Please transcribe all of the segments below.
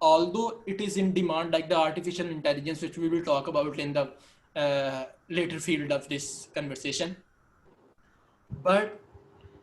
although it is in demand like the artificial intelligence which we will talk about in the later field of this conversation. But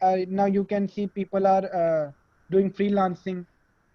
now you can see people are doing freelancing.